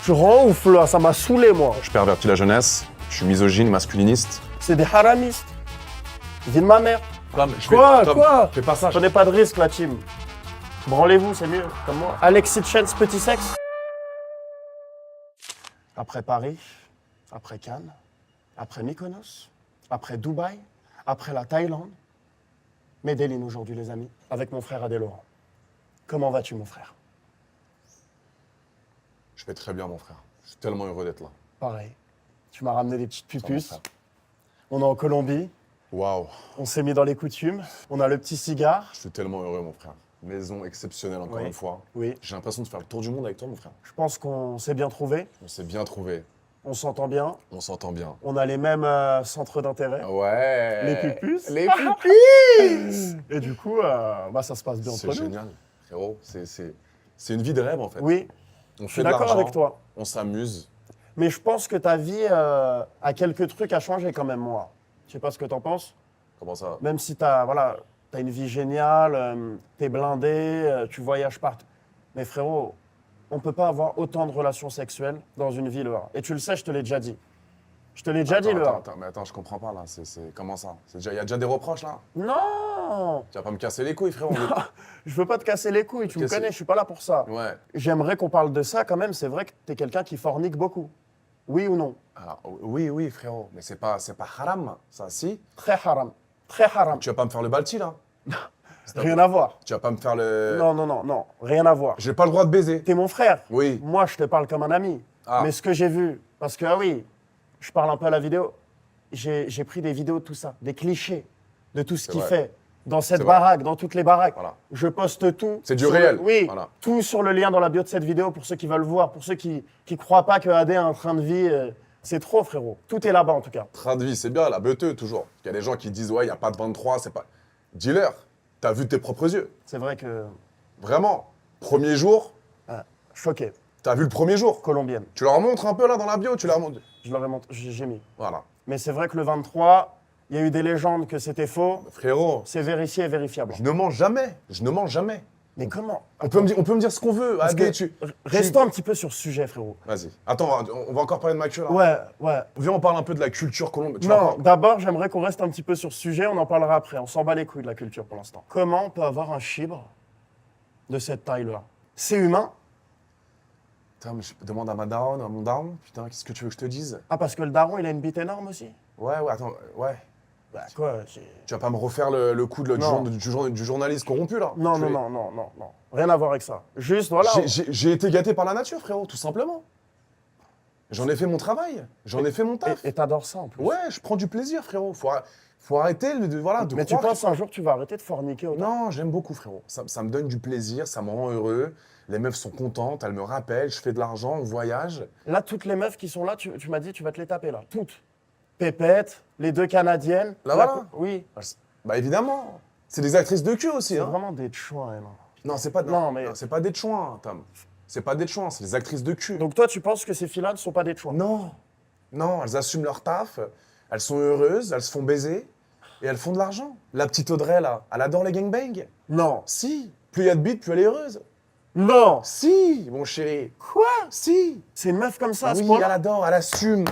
Je rends ouf là, ça m'a saoulé moi. Je pervertis la jeunesse, je suis misogyne, masculiniste. C'est des haramistes. Vie de ma mère. Tom, Quoi Fais pas ça. Prenez pas de risque la team. Branlez-vous, c'est mieux, comme moi. Alexis Chance, petit sexe. Après Paris, après Cannes, après Mykonos, après Dubaï, après la Thaïlande. Medellin aujourd'hui les amis, avec mon frère Adé Laurent. Comment vas-tu mon frère? Je vais très bien, mon frère. Je suis tellement heureux d'être là. Pareil. Tu m'as ramené des petites Ça, mon pupus. frère. On est en Colombie, Waouh, on s'est mis dans les coutumes. On a le petit cigare. je suis tellement heureux, mon frère. Maison exceptionnelle, encore Oui. une fois. Oui. J'ai l'impression de faire le tour du monde avec toi, mon frère. Je pense qu'on s'est bien trouvé, On s'est bien trouvé, on s'entend bien, on s'entend bien. on a les mêmes centres d'intérêt. Ouais. Les pupus. Les pupus. Et du coup, ça se passe bien C'est entre nous. génial, frérot. C'est une vie de rêve, en fait. Oui, On je suis fait de d'accord l'argent, avec toi. on s'amuse. Mais je pense que ta vie a quelques trucs à changer quand même, moi. Je sais pas ce que t'en penses. Comment ça? Même si t'as une vie géniale, t'es blindé, tu voyages partout. Mais frérot, on peut pas avoir autant de relations sexuelles dans une ville. Là. Et tu le sais, je te l'ai déjà dit. Je te l'ai déjà dit, là. Mais attends, je comprends pas, là. Comment ça? Il y a déjà des reproches, là? Non. Tu vas pas me casser les couilles, frérot. Je veux pas te casser les couilles, tu me connais, je suis pas là pour ça. Ouais. J'aimerais qu'on parle de ça quand même, c'est vrai que t'es quelqu'un qui fornique beaucoup. Oui ou non? Alors, oui, frérot. Mais c'est pas haram, ça, si? Très haram. Très haram. Tu vas pas me faire le balti, là? Rien à voir. Tu vas pas me faire le... Non, rien à voir. J'ai pas le droit de baiser. T'es mon frère. Oui. Moi, je te parle comme un ami. Ah. Mais ce que j'ai vu, parce que, je parle un peu à la vidéo, j'ai pris des vidéos de tout ça, des clichés de tout ce qu'il vrai. fait. Dans cette C'est vrai. baraque, dans toutes les baraques. Voilà. Je poste tout. C'est du sur réel. Oui, Voilà. tout sur le lien dans la bio de cette vidéo pour ceux qui veulent voir, pour ceux qui croient pas que AD a un train de vie. C'est trop, frérot. Tout est là-bas, en tout cas. Train de vie, c'est bien, la beuteux, toujours. Il y a des gens qui disent, ouais, il y a pas de 23, c'est pas... Dis-leur, t'as vu de tes propres yeux. C'est vrai que. Vraiment. Premier jour, Choqué. t'as vu le premier jour. Colombienne. Tu leur montres un peu, là, dans la bio, tu leur montres. Je leur ai montré, j'ai mis. Voilà. Mais c'est vrai que le 23, il y a eu des légendes que c'était faux. Frérot, C'est vérifié et vérifiable. je ne mens jamais. Je ne mens jamais. Mais comment? On peut me dire ce qu'on veut. Parce Adé, que- Restons un petit peu sur ce sujet, frérot. Vas-y. Attends, on va encore parler de ma queue, là. Ouais. Viens, on parle un peu de la culture colombienne. Tu vas Non, voir. d'abord, j'aimerais qu'on reste un petit peu sur ce sujet, on en parlera après. On s'en bat les couilles de la culture pour l'instant. Comment on peut avoir un chibre de cette taille-là? C'est humain? Putain, mais je demande à ma daronne, à mon daron. Putain, qu'est-ce que tu veux que je te dise? Ah, parce que le daron, il a une bite énorme aussi? Ouais, attends, ouais. Bah, quoi? Tu vas pas me refaire le coup Non. du journaliste corrompu, là? Non. Rien à voir avec ça. Juste, voilà. J'ai été gâté par la nature, frérot, tout simplement. J'en ai fait mon travail. J'en ai fait mon taf. Et t'adores ça en plus. Ouais, je prends du plaisir, frérot. Faut arrêter de Mais tu croire penses un jour que tu vas arrêter de forniquer autant? Non, j'aime beaucoup, frérot. Ça me donne du plaisir, ça me rend heureux. Les meufs sont contentes, elles me rappellent, je fais de l'argent, on voyage. Là, toutes les meufs qui sont là, tu m'as dit, tu vas te les taper là. Toutes. Pépette, les deux Canadiennes. Là, voilà. Oui. Bah évidemment. C'est des actrices de cul aussi, C'est hein. vraiment des chouins, hein. Non, c'est pas, Non, mais- c'est pas des chouins, Tom. C'est pas des chouins, c'est des actrices de cul. Donc toi, tu penses que ces filles-là ne sont pas des chouins? Non, elles assument leur taf, elles sont heureuses, elles se font baiser et elles font de l'argent. La petite Audrey, là, elle adore les gangbangs. Non. Si, plus il y a de bites, plus elle est heureuse. Non. Si, mon chéri. Quoi? Si. C'est une meuf comme ça à ce Oui, point-là? elle adore, elle assume.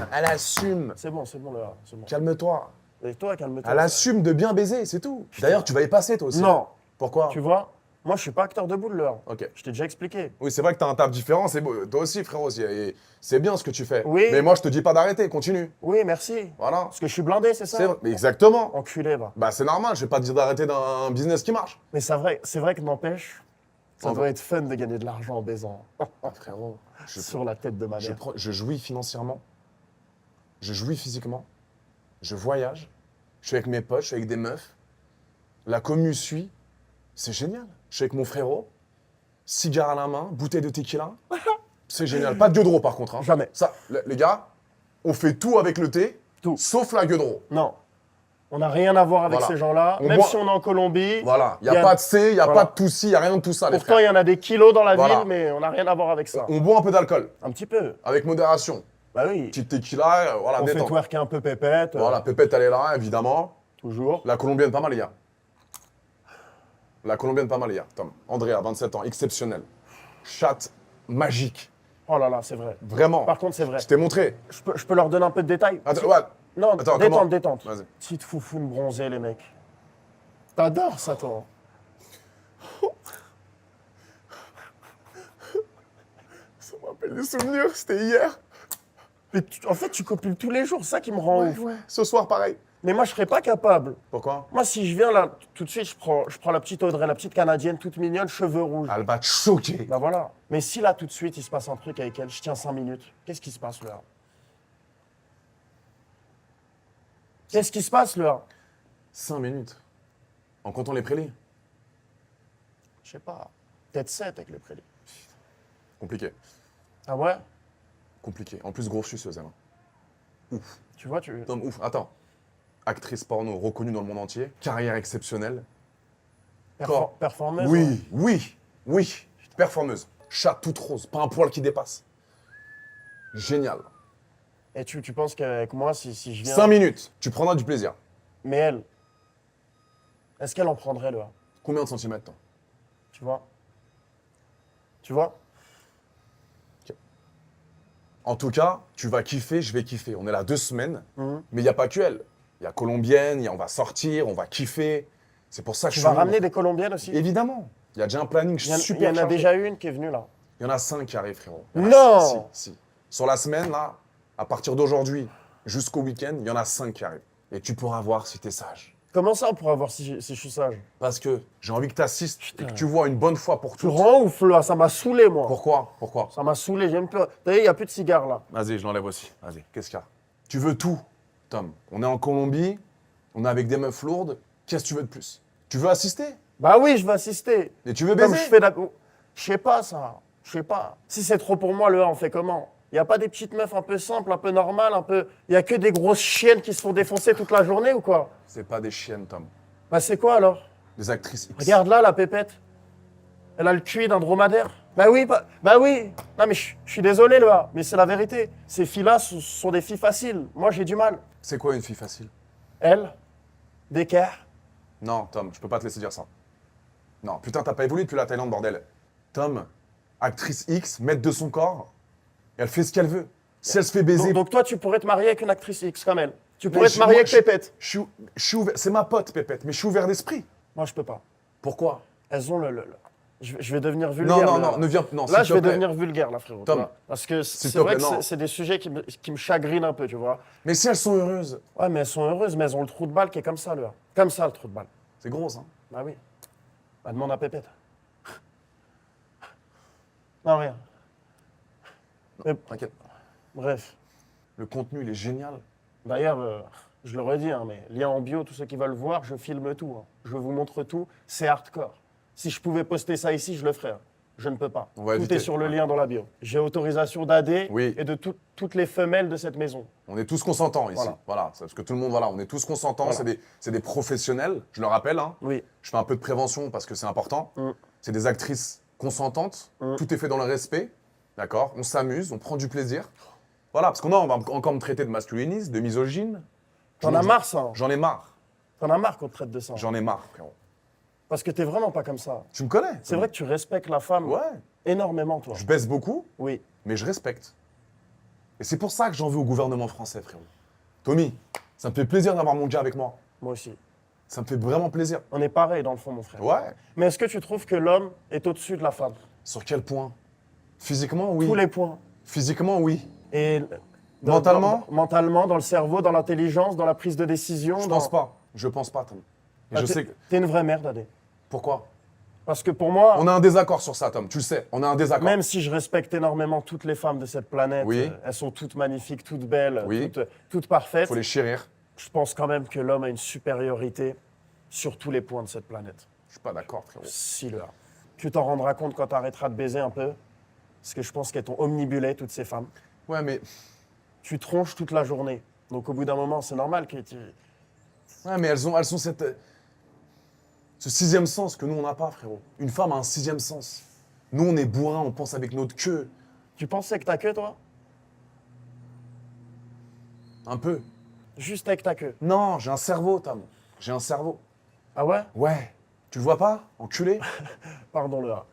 C'est bon, là, c'est bon. Calme-toi. Et toi, calme-toi. Elle assume de bien baiser, c'est tout. D'ailleurs, tu vas y passer, toi aussi. Non. Pourquoi? Tu vois, moi, je suis pas acteur de boule, là. Ok. Je t'ai déjà expliqué. Oui, c'est vrai que t'as un taf différent, c'est beau. Toi aussi, frérot, c'est bien ce que tu fais. Oui. Mais moi, je te dis pas d'arrêter, continue. Oui, merci. Voilà. Parce que je suis blindé, c'est ça? C'est vrai. Mais exactement. Enculé, va. Bah, c'est normal, je vais pas te dire d'arrêter d'un business qui marche. Mais c'est vrai que n'empêche, ça doit être fun de gagner de l'argent en baisant. Ah, frérot, Sur la tête de ma mère. je jouis financièrement, je jouis physiquement, je voyage, je suis avec mes potes, je suis avec des meufs, la commu suit, c'est génial. Je suis avec mon frérot, cigare à la main, bouteille de tequila, c'est génial. Pas de gueudreau par contre. Hein. Jamais. Ça, les gars, on fait tout avec le thé, Tout. sauf la gueudreau. Non. On n'a rien à voir avec Voilà. ces gens-là. On Même boit- si on est en Colombie. Voilà, il n'y a pas de C, il n'y a Voilà. pas de tout ci, il n'y a rien de tout ça, les Pourtant, frères. il y en a des kilos dans la Voilà. ville, mais on n'a rien à voir avec ça. On boit un peu d'alcool, Un petit peu. avec modération. Bah oui. Petite tequila, voilà, On fait détente. twerker un peu pépette. Voilà, Pépette, elle est là, évidemment. Toujours. La colombienne, pas mal, les gars. La colombienne, pas mal, les gars. Tom. Andrea, 27 ans, exceptionnel. Chatte magique. Oh là là, c'est vrai. Vraiment. Par contre, c'est vrai. Je t'ai montré. Je peux leur donner un peu de détails? Attends, ouais. Non, Attends, détente, comment détente. Vas-y. Petite foufoune bronzée, les mecs. T'adores ça, toi. Ça me rappelle des souvenirs, c'était hier. Mais en fait, tu copules tous les jours, c'est ça qui me rend ouf. Ce soir, pareil. Mais moi, je serais pas capable. Pourquoi? Moi, si je viens là, tout de suite, je prends la petite Audrey, la petite Canadienne, toute mignonne, cheveux rouges. Elle va te choquer. Bah voilà. Mais si là, tout de suite, il se passe un truc avec elle, je tiens 5 minutes, qu'est-ce qui se passe là? Qu'est-ce qui se passe là? 5 minutes. En comptant les prélits. Je sais pas. Peut-être 7 avec les prélis. Compliqué. Ah ouais? Compliqué. En plus, grosse suceuse, elle. Tu vois, tu. Tom, ouf. Attends. Actrice porno reconnue dans le monde entier. Carrière exceptionnelle. Performeuse? Oui, ouais. oui, oui. Performeuse. Chat toute rose. Pas un poil qui dépasse. Génial. Et tu penses qu'avec moi, si je viens. 5 minutes. Tu prendras du plaisir. Mais elle, est-ce qu'elle en prendrait là? Combien de centimètres, toi? Tu vois? Tu vois? En tout cas, tu vas kiffer, je vais kiffer. On est là 2 semaines, Mhm. mais il n'y a pas que elle. Il y a Colombienne, on va sortir, on va kiffer. C'est pour ça que Tu je vas suis ramener des Colombiennes aussi? Évidemment. Il y a déjà un planning Il y super en a chargé. déjà une qui est venue là. Il y en a 5 qui arrivent, frérot. Il y en a Non! Si. Sur la semaine, là, à partir d'aujourd'hui jusqu'au week-end, il y en a 5 qui arrivent. Et tu pourras voir si t'es sage. Comment ça on pourra voir si je suis sage? Parce que j'ai envie que tu assistes et Putain. que tu vois une bonne fois pour Tu toutes. rends ouf là, ça m'a saoulé moi. Pourquoi? Pourquoi? Ça m'a saoulé, j'aime plus. T'as vu, il n'y a plus de cigares là. Vas-y, je l'enlève aussi. Vas-y, qu'est-ce qu'il y a? Tu veux tout, Tom. On est en Colombie, on est avec des meufs lourdes. Qu'est-ce que tu veux de plus? Tu veux assister? Bah oui, je vais assister. Et tu veux Comme baiser? je fais la. Je sais pas ça. Je sais pas. Si c'est trop pour moi, le A, on fait comment? Il n'y a pas des petites meufs un peu simples, un peu normales, un peu. Il n'y a que des grosses chiennes qui se font défoncer toute la journée ou quoi? C'est pas des chiennes, Tom. Bah c'est quoi alors? Des actrices X. Regarde là, la pépette. Elle a le QI d'un dromadaire. Bah oui, bah oui. Non mais je suis désolé le A, mais c'est la vérité. Ces filles-là sont des filles faciles. Moi j'ai du mal. C'est quoi une fille facile? Elle, d'équerre. Non, Tom, je peux pas te laisser dire ça. Non, putain, t'as pas évolué depuis la Thaïlande, bordel. Tom, actrice X, maître de son corps, et elle fait ce qu'elle veut. Si elle se fait baiser. Donc toi, tu pourrais te marier avec une actrice X comme elle. Tu Mais pourrais te marier moi, avec Pépette. je suis ouvert. C'est ma pote, Pépette, mais je suis ouvert d'esprit. Moi, je peux pas. Pourquoi? Elles ont je vais devenir vulgaire. Non, non, là. non, ne viens. Non, Là, s'il je te vais plaît. devenir vulgaire, là, frérot. Tom, tu vois. Parce que s'il c'est te vrai plaît, que non. c'est des sujets qui me chagrinent un peu, tu vois. Mais si elles sont heureuses, Ouais, mais elles sont heureuses, mais elles ont le trou de balle qui est comme ça, là. Comme ça, le trou de balle. c'est gros, hein. Bah oui. Bah, demande à Pépette. Non, rien. Mais, T'inquiète. bref. Le contenu, il est génial. D'ailleurs, je l'aurais dit, hein, mais lien en bio, tous ceux qui veulent voir, je filme tout. Hein. Je vous montre tout. C'est hardcore. Si je pouvais poster ça ici, je le ferais. Hein. Je ne peux pas. On va Tout éviter. est sur le lien dans la bio. J'ai autorisation d'AD Oui. et de toutes les femelles de cette maison. On est tous consentants ici. Voilà. Voilà. C'est parce que tout le monde, voilà, on est tous consentants. Voilà. C'est des professionnels, je le rappelle. Hein. Oui. Je fais un peu de prévention parce que c'est important. Mm. C'est des actrices consentantes. Mm. Tout est fait dans le respect. D'accord? On s'amuse, on prend du plaisir. Voilà, parce qu'on on va encore me traiter de masculiniste, de misogyne. T'en as marre, ça. J'en ai marre. T'en as marre qu'on te traite de ça. J'en ai marre, frérot. Parce que t'es vraiment pas comme ça. Tu me connais? C'est vrai que tu respectes la femme Ouais. énormément, toi. Je baisse beaucoup, Oui. mais je respecte. Et c'est pour ça que j'en veux au gouvernement français, frérot. Tommy, ça me fait plaisir d'avoir mon gars avec moi. Moi aussi. Ça me fait vraiment plaisir. On est pareil, dans le fond, mon frère. Ouais. Mais est-ce que tu trouves que l'homme est au-dessus de la femme? Sur quel point? Physiquement, oui. Tous les points. Physiquement, oui. Et Mentalement? Mentalement, dans le cerveau, dans l'intelligence, dans la prise de décision. Je pense pas. Je pense pas, Tom. Et Ah, je t'es- sais que... T'es une vraie merde, Adé. Pourquoi? Parce que pour moi, On a un désaccord sur ça, Tom. Tu le sais. On a un désaccord. même si je respecte énormément toutes les femmes de cette planète, Oui. elles sont toutes magnifiques, toutes belles, Oui. toutes parfaites, Faut les chérir. je pense quand même que l'homme a une supériorité sur tous les points de cette planète. Je suis pas d'accord, frérot. Si le a. Tu t'en rendras compte quand tu arrêteras de baiser un peu, parce que je pense qu'elles t'ont omnibulé, toutes ces femmes. Ouais, mais... Tu tronches toute la journée. Donc au bout d'un moment, c'est normal que tu... Ouais, mais elles ont ce sixième sens que nous, on n'a pas, frérot. Une femme a un sixième sens. Nous, on est bourrins, on pense avec notre queue. Tu pensais que ta queue, toi? Un peu. Juste avec ta queue. Non, j'ai un cerveau, Tom. J'ai un cerveau. Ah ouais? Ouais. Tu le vois pas? Enculé. Pardon, le A.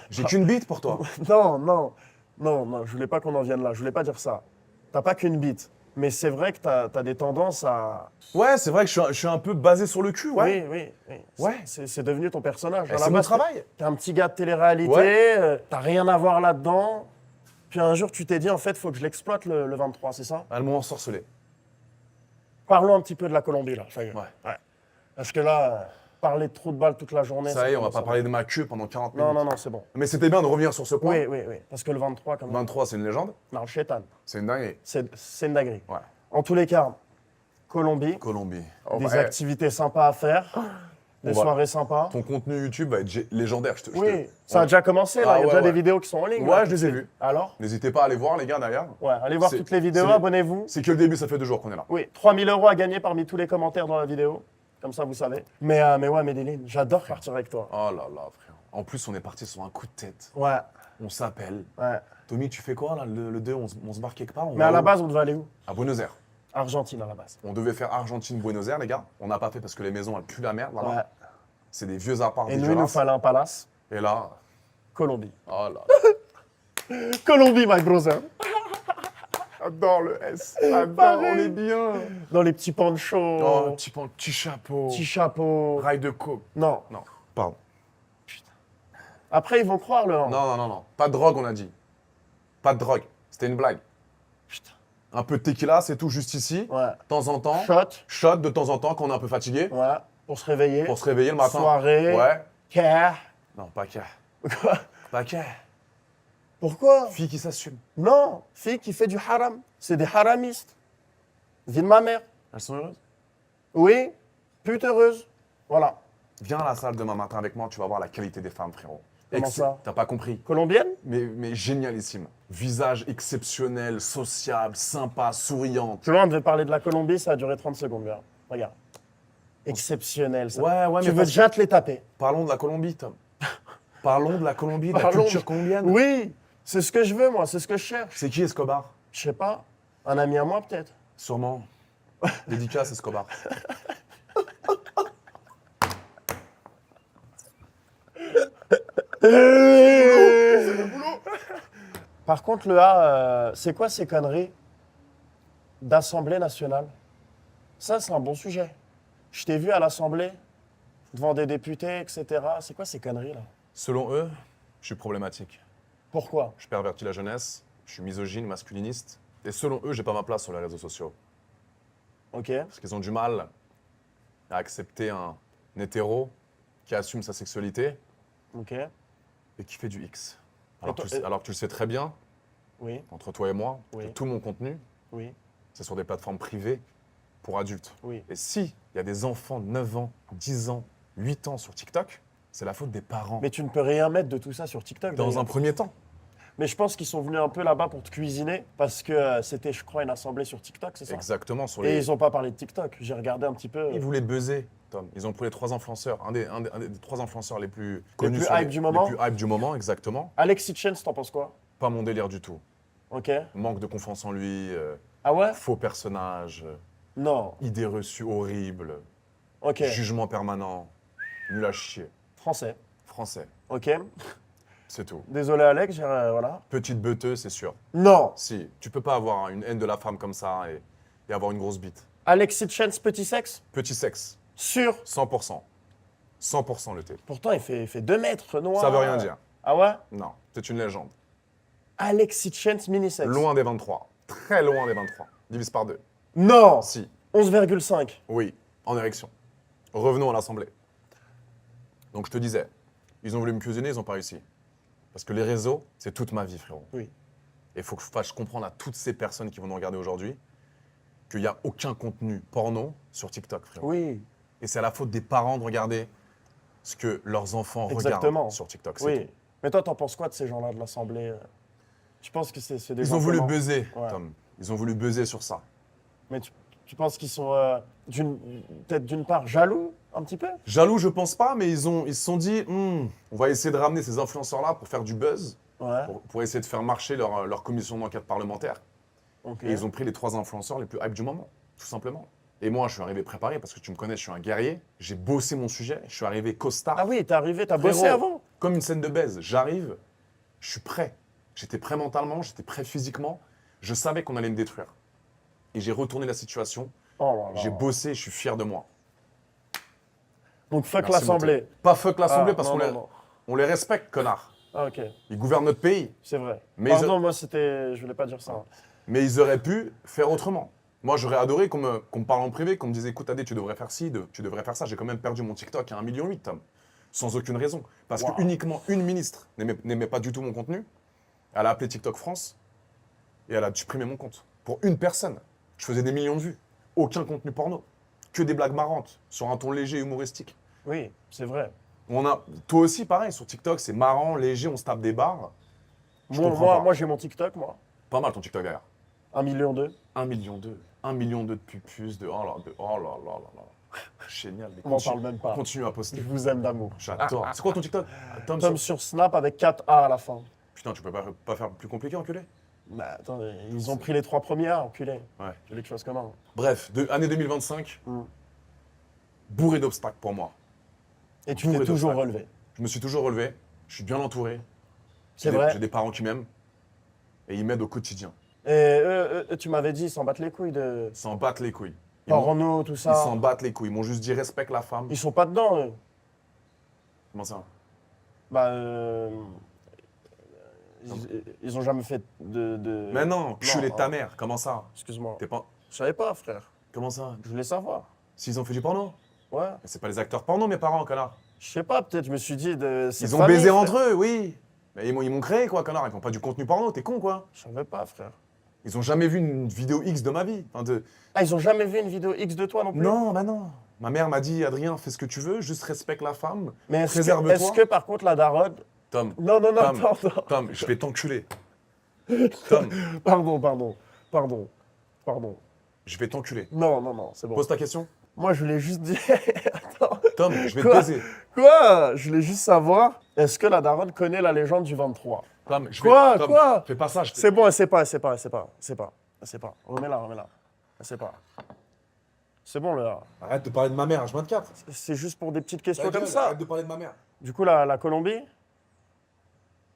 J'ai qu'une bite pour toi. Non, non. Non, non, je voulais pas qu'on en vienne là. Je voulais pas dire ça. T'as pas qu'une bite. Mais c'est vrai que t'as des tendances à. Ouais, c'est vrai que je suis un peu basé sur le cul, ouais. Oui, oui, oui. Ouais. C'est devenu ton personnage. Et À la c'est mon base, travail. T'es un petit gars de télé-réalité, Ouais. t'as rien à voir là-dedans. Puis un jour, tu t'es dit, en fait, faut que je l'exploite le 23, c'est ça? Elles m'ont ensorcelé. Parlons un petit peu de la Colombie, là. Ça y est. Ouais. Parce que là, parler de trou de balle toute la journée. Ça y est, on va commence pas à- parler de ma queue pendant 40 minutes. Non, non, non, c'est bon. Mais c'était bien de revenir sur ce point. Oui, oui, oui. Parce que le 23, comme 23, c'est une légende. Non, le chétan. C'est une dinguerie. C'est une dinguerie. Ouais. En tous les cas, Colombie, Colombie. des activités sympas à faire, des On va- soirées sympas. Ton contenu YouTube va être légendaire, je te Oui, ça a Ouais. déjà commencé, là. Ah Il y a ouais, déjà des ouais. vidéos qui sont en ligne. Ouais, là, je les ai vues. Alors? N'hésitez pas à aller voir, les gars, d'ailleurs. Ouais, allez voir C'est- toutes les vidéos, c'est- abonnez-vous. C'est que le début, ça fait 2 jours qu'on est là. Oui, 3000 € à gagner parmi tous les commentaires dans la vidéo. Comme ça, vous savez. Mais ouais, Medellin, j'adore partir avec toi. Oh là là, frère. En plus, on est parti sur un coup de tête. Ouais, On s'appelle. ouais. Tommy, tu fais quoi, là, le 2 on se barre quelque part Mais à la base, on devait aller où? À Buenos Aires. Argentine, à la base. On devait faire Argentine-Buenos Aires, les gars. On n'a pas fait parce que les maisons, elles puent la merde, là-bas. Ouais. C'est des vieux apparts Et nous, il nous fallait un palace. Et là, Colombie. oh là là. Colombie, my brother. J'adore le S. J'adore, Pareil. on est bien. Dans les petits ponchos, Oh, petit chapeau. petits chapeaux. Rail de coke. Non. Non, pardon. Après, ils vont croire le. Non, non, non, non. Pas de drogue, on a dit. Pas de drogue. C'était une blague. Putain. Un peu de tequila, c'est tout, juste ici. Ouais. De temps en temps. Shot. Shot de temps en temps quand on est un peu fatigué. Ouais. Pour se réveiller. Pour se réveiller le matin. Soirée. Ouais. Care. Non, pas qu'à. Quoi? Pas qu'à. Pourquoi? Fille qui s'assume. Non. Fille qui fait du haram. C'est des haramistes. Vie de ma mère. Elles sont heureuses. Oui. Pute heureuse. Voilà. Viens à la salle demain matin avec moi, tu vas voir la qualité des femmes, frérot. Comment ça? T'as pas compris. Colombienne? Mais génialissime. Visage exceptionnel, sociable, sympa, souriante. Tu vois, on devait parler de la Colombie, ça a duré 30 secondes, regarde. Regarde. Exceptionnel, ça. Ouais, Tu mais veux déjà te les taper? parlons de la Colombie, Tom. Parlons de la Colombie, de la Parlons- culture colombienne. Oui, c'est ce que je veux, moi, c'est ce que je cherche. C'est qui Escobar? Je sais pas, un ami à moi, peut-être. Sûrement. Dédicace Escobar. Par contre, le A, c'est quoi ces conneries d'Assemblée nationale? Ça, c'est un bon sujet. Je t'ai vu à l'Assemblée, devant des députés, etc. C'est quoi ces conneries, là? Selon eux, je suis problématique. Pourquoi? Je pervertis la jeunesse, je suis misogyne, masculiniste. Et selon eux, j'ai pas ma place sur les réseaux sociaux. Ok. Parce qu'ils ont du mal à accepter un hétéro qui assume sa sexualité Ok. et qui fait du X. Alors, toi- alors que tu le sais très bien, Oui, entre toi et moi, Oui. que tout mon contenu, oui, c'est sur des plateformes privées pour adultes. oui. Et si il y a des enfants de 9 ans, 10 ans, 8 ans sur TikTok, c'est la faute des parents. Mais tu ne peux rien mettre de tout ça sur TikTok. Dans d'ailleurs. un premier temps. Mais je pense qu'ils sont venus un peu là-bas pour te cuisiner parce que c'était, je crois, une assemblée sur TikTok, c'est ça? Exactement. Sur Et les... ils n'ont pas parlé de TikTok. J'ai regardé un petit peu. Ils voulaient buzzer, Tom. Ils ont pris les 3 influenceurs, un des 3 influenceurs les plus connus. plus sur hype du moment. Les plus hype du moment, exactement. Alexis Chance, t'en penses quoi? Pas mon délire du tout. Ok. Manque de confiance en lui, Ah ouais? faux personnage, Non. idées reçues horribles, Ok. jugement permanent, nul à chier. Français. Français, Ok. c'est tout. Désolé, Alex. Voilà. Petite beuteuse, c'est sûr. Non. Si, tu peux pas avoir une haine de la femme comme ça et avoir une grosse bite. Alexis Chance, petit sexe? Petit sexe, Sûr. 100%. 100% le thé. Pourtant, il fait 2 mètres noir. Ça veut rien dire. Ah ouais? Non, c'est une légende. Alexis Chance, mini-sexe. Loin des 23. Très loin des 23. Divise par 2. Non. Si, 11,5. oui, en érection. Revenons à l'Assemblée. Donc je te disais, ils ont voulu me cuisiner, ils n'ont pas réussi. Parce que les réseaux, c'est toute ma vie, frérot. Oui. Et il faut que je fasse comprendre à toutes ces personnes qui vont nous regarder aujourd'hui qu'il n'y a aucun contenu porno sur TikTok, frérot. Oui. Et c'est à la faute des parents de regarder ce que leurs enfants Exactement. regardent sur TikTok. c'est Oui. tout. Mais toi, t'en penses quoi de ces gens-là de l'Assemblée? Tu penses que c'est des Ils gens ont voulu comment? buzzer, Ouais. Tom. Ils ont voulu buzzer sur ça. Mais tu penses qu'ils sont peut-être d'une part jaloux, un petit peu? Jaloux, je pense pas, mais ils se sont dit, on va essayer de ramener ces influenceurs-là pour faire du buzz, Ouais. pour essayer de faire marcher leur commission d'enquête parlementaire. Ok. Et ils ont pris les 3 influenceurs les plus hype du moment, tout simplement. Et moi, je suis arrivé préparé parce que tu me connais, je suis un guerrier. J'ai bossé mon sujet, je suis arrivé costard. Ah oui, t'es arrivé, t'as bossé Frérot, avant? Comme une scène de baise. J'arrive, je suis prêt. J'étais prêt mentalement, j'étais prêt physiquement. Je savais qu'on allait me détruire. Et j'ai retourné la situation. Oh là là. J'ai bossé, je suis fier de moi. Donc fuck Merci, l'Assemblée. Montaigne. Pas fuck l'Assemblée Ah, parce non, qu'on non, les, non. on les respecte, connard. Ah, ok, Ils gouvernent notre pays. c'est vrai. Mais Pardon, moi c'était. Je voulais pas dire ça. Mais ils auraient pu faire autrement. Moi, j'aurais adoré qu'on me parle en privé, qu'on me dise écoute, Adé, tu devrais faire ci, tu devrais faire ça. J'ai quand même perdu mon TikTok à 1,8 million, Tom. Sans aucune raison. Parce Wow. que uniquement une ministre n'aimait pas du tout mon contenu. Elle a appelé TikTok France et elle a supprimé mon compte. Pour une personne. Je faisais des millions de vues. Aucun contenu porno. Que des blagues marrantes, sur un ton léger et humoristique. Oui, c'est vrai. Toi aussi, pareil, sur TikTok, c'est marrant, léger, on se tape des barres. Je comprends pas. Moi j'ai mon TikTok, moi. Pas mal ton TikTok d'ailleurs. 1,2 million. 1,2 million. 1,2 million de pupus, de oh là là là. Génial. Mais On n'en parle même pas. Continue à poster. Je vous aime d'amour. J'adore. C'est quoi ton TikTok Tom, Tom sur Snap avec 4A à la fin. Putain, tu peux pas faire plus compliqué, enculé. Bah attends, ils ont pris les 3 premiers, enculé. Ouais. Tu veux quelque chose comment? Bref, année 2025, Mm. bourré d'obstacles pour moi. Et tu Bourré t'es toujours d'obstacles. relevé. Je me suis toujours relevé. Je suis bien entouré. C'est J'ai vrai. des parents qui m'aiment. Et ils m'aident au quotidien. Et tu m'avais dit, ils s'en battent les couilles de Ils s'en battent les couilles. Ils m'ont- porno, tout ils ça. s'en battent les couilles. Ils m'ont juste dit respecte la femme. Ils sont pas dedans, eux. Comment ça Bah, ils ont jamais fait de... Mais non, culé non. ta mère. Comment ça Excuse-moi. T'es pas... Je savais pas, frère. Comment ça Je voulais savoir. S'ils ont fait du porno Ouais. Mais c'est pas les acteurs porno, mes parents, connard. Je sais pas, peut-être, je me suis dit de... Ils ont baisé entre eux, oui. Mais ils m'ont créé, quoi, connard. Ils font pas du contenu porno, t'es con, quoi. Je savais pas, frère. Ils ont jamais vu une vidéo X de ma vie. Enfin, Ah, ils ont jamais vu une vidéo X de toi non plus? Non, bah non. Ma mère m'a dit, Adrien, fais ce que tu veux, juste respecte la femme. Mais préserve-toi. est-ce que par contre la daronne... Tom, Non, non, non, Tom, attends. Tom, je vais t'enculer. Tom, Pardon. je vais t'enculer. Non, non, non, c'est bon. Pose ta question. Moi, je voulais juste dire... Attends. Tom, je vais te Quoi baiser. Quoi? Je voulais juste savoir, est-ce que la daronne connaît la légende du 23? Tom, je Quoi? vais... Tom, Quoi? fais pas ça. C'est bon, elle sait pas. Remets-la. Elle sait pas. C'est bon, là. Arrête de parler de ma mère, H24. C'est juste pour des petites questions comme ça. de parler de ma mère. Du coup, la Colombie,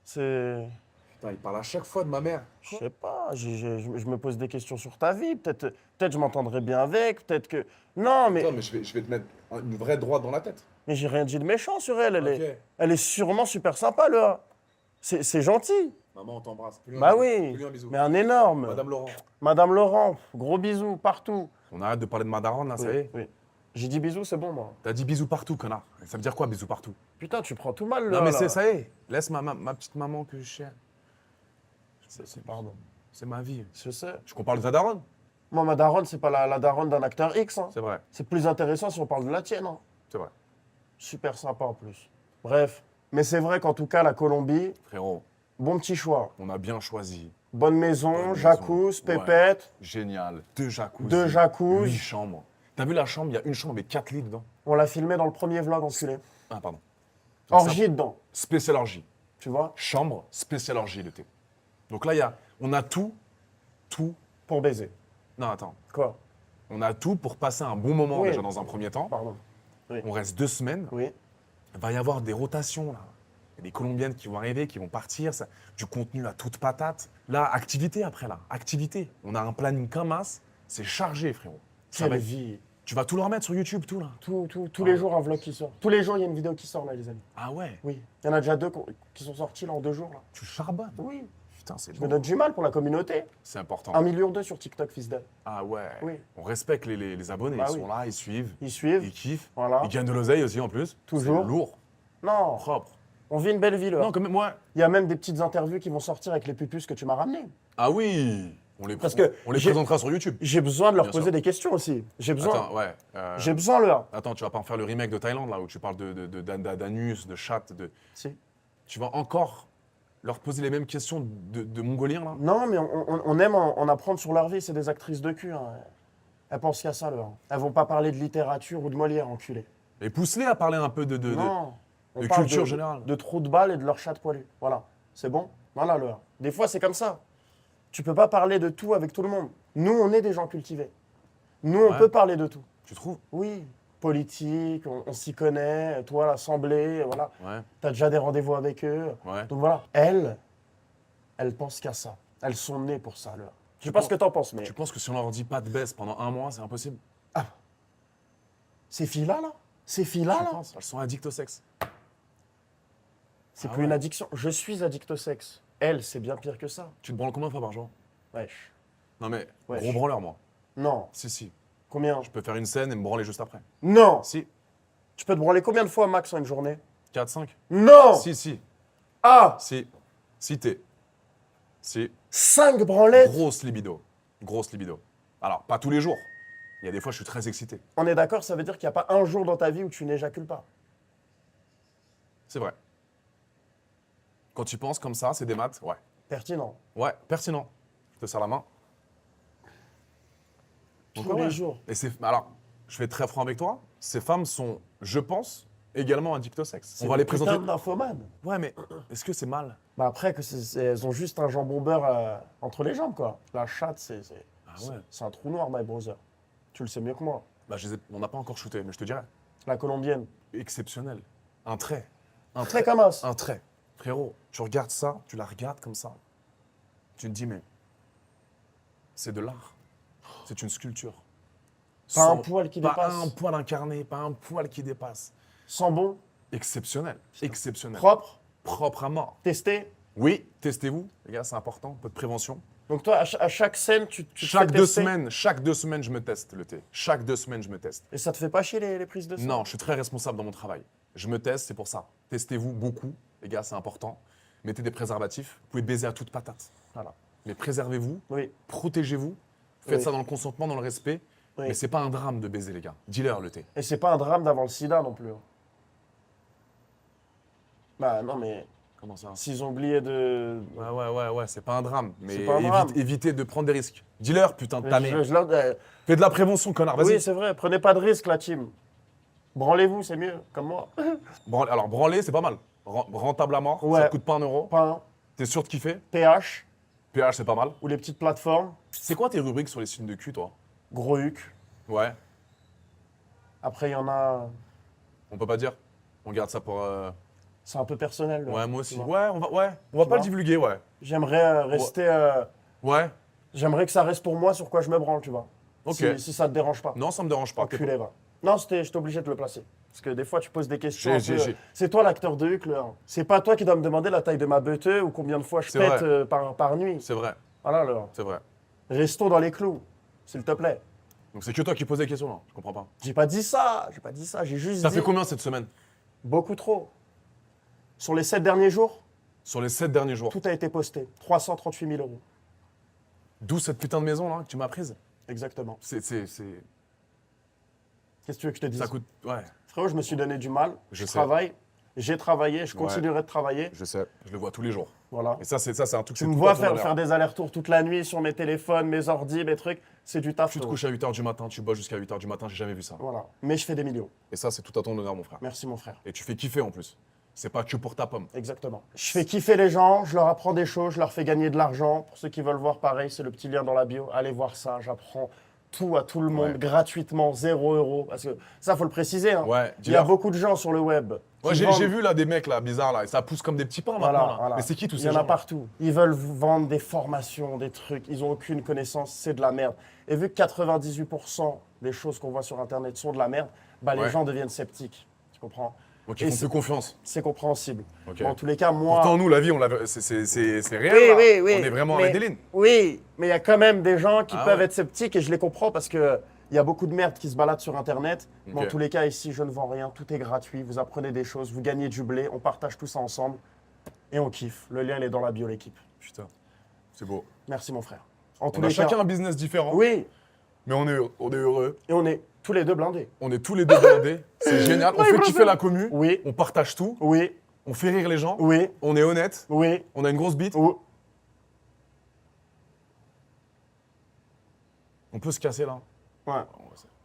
c'est... Putain, il parle à chaque fois de ma mère. Je sais pas, je me pose des questions sur ta vie. Peut-être je m'entendrai bien avec, peut-être que... Non, mais, Tom, mais je vais te mettre une vraie droite dans la tête. mais j'ai rien dit de méchant sur elle. Ok. Elle est sûrement super sympa, là. C'est gentil. Maman, on t'embrasse. Bah oui, Fais-lui un bisou. mais un énorme. Madame Laurent. Madame Laurent, gros bisous partout. On arrête de parler de ma daronne, là, ça y est. Oui. J'ai dit bisous, c'est bon, moi. T'as dit bisous partout, connard. Ça veut dire quoi, bisous partout? Putain, tu prends tout mal, là. Non, mais là. ça y est. Laisse ma petite maman que je cherche. Pardon. C'est ma vie. Je sais. Tu qu'on parle de ta daronne? Moi, ma daronne, c'est pas la daronne d'un acteur X. Hein. C'est vrai, C'est plus intéressant si on parle de la tienne. Hein. c'est vrai. Super sympa en plus. Bref. Mais c'est vrai qu'en tout cas, la Colombie, Frérot, bon petit choix. on a bien choisi. Bonne maison, Bonne jacuzzi, maison. pépette. Génial. 2 jacuzzis. 2 jacuzzis. 8 chambres. T'as vu la chambre? Il y a une chambre avec 4 lits dedans. On l'a filmé dans le premier vlog, enculé. Ah, pardon. Donc ça, Orgie dedans, spécial orgie. tu vois, Chambre, spécial orgie l'été. Donc là, on a tout. pour baiser. Non, attends. Quoi? On a tout pour passer un bon moment Oui. déjà dans un premier temps. Pardon. On reste 2 semaines. Oui. Il va y avoir des rotations là. Il y a des Colombiennes qui vont arriver, qui vont partir. Du contenu à toute patate. Là, activité après là. Activité. On a un planning comme as. C'est chargé, frérot. Ça va Quelle être- vie. Tu vas tout leur mettre sur YouTube, tout là. Tous les jours, un vlog qui sort. Tous les jours, il y a une vidéo qui sort, là, les amis. Ah ouais. Oui. Il y en a déjà 2 qui sont sortis, là, en 2 jours, là. Tu charbonnes. Oui. Putain, c'est Je me bon. donne du mal pour la communauté. C'est important. 1,2 million sur TikTok, fils d'elle. Ah ouais. Oui. On respecte les abonnés. Bah Ils oui. sont là, ils suivent. Ils suivent. Ils kiffent. Voilà. Ils gagnent de l'oseille aussi en plus. Toujours. C'est lourd. Non, Propre. on vit une belle vie, là. Non, quand même, moi. Il y a même des petites interviews qui vont sortir avec les pupus que tu m'as ramenés. Ah oui. Parce que on les j'ai- présentera sur YouTube. J'ai besoin de leur Bien poser sûr. des questions aussi. J'ai besoin. Attends, ouais. J'ai besoin, là. Attends, tu vas pas en faire le remake de Thaïlande, là, où tu parles d'anus, de chatte, de... Si. Tu vas encore leur poser les mêmes questions de Mongoliens, là? Non, mais on aime en apprendre sur leur vie. C'est des actrices de cul. Hein. Elles pensent qu'à ça, là. Elles vont pas parler de littérature ou de Molière, enculé. Et pousse-les à parler un peu de Non. On de parle culture générale. De trous de balles et de leur chatte poilue. Voilà. C'est bon? Voilà, là. Des fois, c'est comme ça. Tu peux pas parler de tout avec tout le monde. Nous, on est des gens cultivés. Nous, on Ouais. peut parler de tout. Tu trouves? Oui. Politique, on s'y connaît. Toi, l'Assemblée, voilà. Ouais, T'as déjà des rendez-vous avec eux. ouais. Donc voilà. Elle, elles pensent qu'à ça. Elles sont nées pour ça, là. Je sais pas ce que t'en penses, mais Tu penses que si on leur dit pas de baisse pendant un mois, c'est impossible? ces filles-là, ces Je filles-là, pense. Elles sont addictes au sexe. c'est Ah plus ouais. une addiction. Je suis addict au sexe. Elle, c'est bien pire que ça. Tu te branles combien de fois par jour? Wesh. Non mais, Wesh. gros branleur moi. Non. Si. Combien? Je peux faire une scène et me branler juste après. Non. Si. Tu peux te branler combien de fois max en une journée? 4, 5. Non. Si. Ah, Si t'es. Si. 5 branlettes. Grosse libido. Alors, pas tous les jours. Il y a des fois, je suis très excité. On est d'accord, ça veut dire qu'il n'y a pas un jour dans ta vie où tu n'éjacules pas. C'est vrai. Quand tu penses comme ça, c'est des maths, ouais. Pertinent. Ouais, pertinent. Je te serre la main. Donc, Tous ouais. les jours. Et alors, je vais être très franc avec toi. Ces femmes sont, je pense, également addictes au sexe. On va les présenter. C'est d'infoman. Ouais, mais est-ce que c'est mal? Bah après, elles ont juste un jambon beurre entre les jambes, quoi. La chatte, Ah ouais. c'est un trou noir, my brother. Tu le sais mieux que moi. Bah, on n'a pas encore shooté, mais je te dirais. La colombienne. Exceptionnel. Un trait. Très comme os. Un trait. Frérot, tu regardes ça, tu la regardes comme ça. Tu te dis, mais c'est de l'art. C'est une sculpture. Pas un poil qui Pas dépasse. un poil incarné, pas un poil qui dépasse. Sans bon. Exceptionnel. Exceptionnel. Propre. Propre à mort. Testé. Oui, testez-vous, les gars, c'est important, un peu de prévention. Donc toi, à chaque scène, tu te Chaque fais 2 tester. semaines, je me teste le thé. Chaque 2 semaines, je me teste. Et ça te fait pas chier les prises de sang? Non, je suis très responsable dans mon travail. Je me teste, c'est pour ça. Testez-vous beaucoup, les gars, c'est important. Mettez des préservatifs. Vous pouvez baiser à toute patate. Voilà. Mais préservez-vous, Oui. protégez-vous. Faites Oui. ça dans le consentement, dans le respect. Oui. Mais c'est pas un drame de baiser, les gars. Dis-leur le thé. Et c'est pas un drame d'avoir le sida non plus. Bah non, mais Comment ça? s'ils ont oublié de. Ouais, c'est pas un drame. Mais C'est pas un drame. évitez de prendre des risques. Dis-leur, putain de ta mère. Je Fais de la prévention, connard, vas-y. Oui, c'est vrai, prenez pas de risque, la team. Branlez-vous, c'est mieux, comme moi. Alors, branler, c'est pas mal. Rentable à mort, Ouais. ça te coûte pas 1 euro. Pain, T'es sûr de kiffer? PH, PH, c'est pas mal. ou les petites plateformes, C'est quoi tes rubriques sur les signes de cul, toi? gros huc. Ouais, Après, il y en a. on peut pas dire. On garde ça pour. C'est un peu personnel. là, Ouais, moi tu aussi. vois. Ouais, on va pas vois. le divulguer, ouais. J'aimerais rester. Ouais, J'aimerais que ça reste pour moi sur quoi je me branle, tu vois. ok. Si ça te dérange pas. Non, ça me dérange pas. Enculé, va. Non, j'étais obligé de le placer. Parce que des fois, tu poses des questions. J'ai- C'est toi l'acteur de Huc, là. C'est pas toi qui dois me demander la taille de ma beuteux ou combien de fois je C'est pète vrai. par nuit. C'est vrai, Voilà, là. c'est vrai. Restons dans les clous, s'il te plaît. Donc c'est que toi qui poses des questions, là. Je comprends pas. J'ai pas dit ça, j'ai juste Ça dit fait combien cette semaine? beaucoup trop. Sur les 7 derniers jours, Sur les 7 derniers jours. tout a été posté. 338 000 euros. D'où cette putain de maison, là, que tu m'as prise? Exactement. C'est. Qu'est-ce que tu veux que je te dise? Ça coûte. Ouais, Frérot, je me suis donné du mal. Je sais. Travaille. J'ai travaillé, je Ouais. continuerai de travailler. je sais. Je le vois tous les jours. Voilà. Et ça, c'est un truc. Tu me vois faire des allers-retours toute la nuit sur mes téléphones, mes ordis, mes trucs. C'est du taf. Tu te frérot. couches à 8h du matin, tu bosses jusqu'à 8h du matin, j'ai jamais vu ça. Voilà. Mais je fais des millions. Et ça, c'est tout à ton honneur, mon frère. Merci, mon frère. Et tu fais kiffer en plus. C'est pas que pour ta pomme. Exactement. Je fais kiffer les gens, je leur apprends des choses, je leur fais gagner de l'argent. Pour ceux qui veulent voir, pareil, c'est le petit lien dans la bio. Allez voir ça, j'apprends tout à tout le monde Ouais. gratuitement, 0 euros. Parce que ça, faut le préciser. Hein. Ouais, Il y a dis-leur. beaucoup de gens sur le web. Ouais, qui j'ai vendent- vu là des mecs là, bizarres là, et ça pousse comme des petits pains Voilà, maintenant là. voilà. Mais c'est qui tous Il ces y en gens a partout. Ils veulent vous vendre des formations, des trucs. Ils n'ont aucune connaissance, c'est de la merde. Et vu que 98% des choses qu'on voit sur Internet sont de la merde, bah, les Ouais. gens deviennent sceptiques. Tu comprends? Donc Et ils font c'est- plus confiance. C'est compréhensible. Ok. Bon, en tous les cas, moi... Pourtant nous la vie, c'est réel. Oui, là. oui, oui. On est vraiment mais, avec des lignes. Oui, mais il y a quand même des gens qui Ah peuvent ouais. être sceptiques et je les comprends parce que il y a beaucoup de merde qui se balade sur Internet. Mais en Ok. tous les cas, ici, je ne vends rien. Tout est gratuit. Vous apprenez des choses, vous gagnez du blé. On partage tout ça ensemble et on kiffe. Le lien, il est dans la bio, l'équipe. Putain, c'est beau. Merci, mon frère. En tous On a les chacun cas, un business différent, oui, mais on est heureux. et on est tous les deux blindés. On est tous les deux blindés. C'est génial. On Ouais, fait bravo. kiffer la commu. Oui, On partage tout. oui, On fait rire les gens. oui, On est honnête. oui, On a une grosse bite. oui. On peut se casser là. Ouais,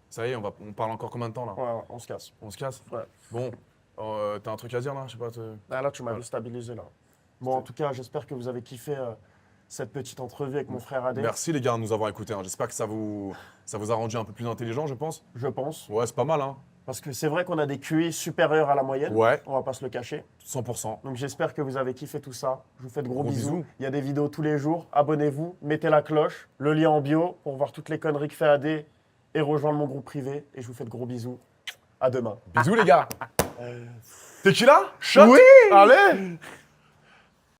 Ça y est, on parle encore combien de temps là? ouais, on se casse. On se casse? Ouais. Bon, t'as un truc à dire là? Je sais pas. Ah, là, tu m'as Voilà. déstabilisé, là. Bon, en tout cas, j'espère que vous avez kiffé cette petite entrevue avec mon frère Adé. Merci les gars de nous avoir écoutés. Hein. J'espère que ça vous a rendu un peu plus intelligent, je pense. Je pense. Ouais, c'est pas mal, hein. Parce que c'est vrai qu'on a des QI supérieurs à la moyenne. Ouais. On va pas se le cacher. 100%. Donc j'espère que vous avez kiffé tout ça. Je vous fais de gros Gros bisous. bisous. Il y a des vidéos tous les jours. Abonnez-vous, mettez la cloche, le lien en bio pour voir toutes les conneries que fait AD et rejoindre mon groupe privé. Et je vous fais de gros bisous. À demain. Bisous les gars. Tequila? Shot? Oui. Allez.